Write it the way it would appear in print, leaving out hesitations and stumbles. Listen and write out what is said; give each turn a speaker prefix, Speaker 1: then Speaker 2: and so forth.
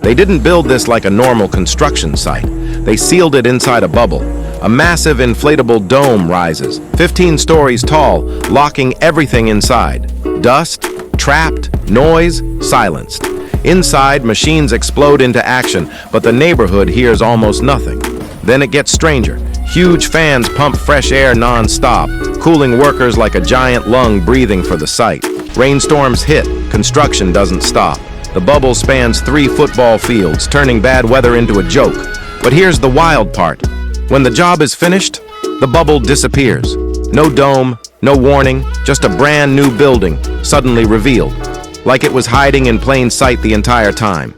Speaker 1: They didn't build this like a normal construction site. They sealed it inside a bubble. A massive inflatable dome rises, 15 stories tall, locking everything inside. Dust, trapped, noise, silenced. Inside, machines explode into action, but the neighborhood hears almost nothing. Then it gets stranger. Huge fans pump fresh air non-stop, cooling workers like a giant lung breathing for the site. Rainstorms hit, construction doesn't stop. The bubble spans 3 football fields, turning bad weather into a joke. But here's the wild part. When the job is finished, the bubble disappears. No dome, no warning, just a brand new building, suddenly revealed. Like it was hiding in plain sight the entire time.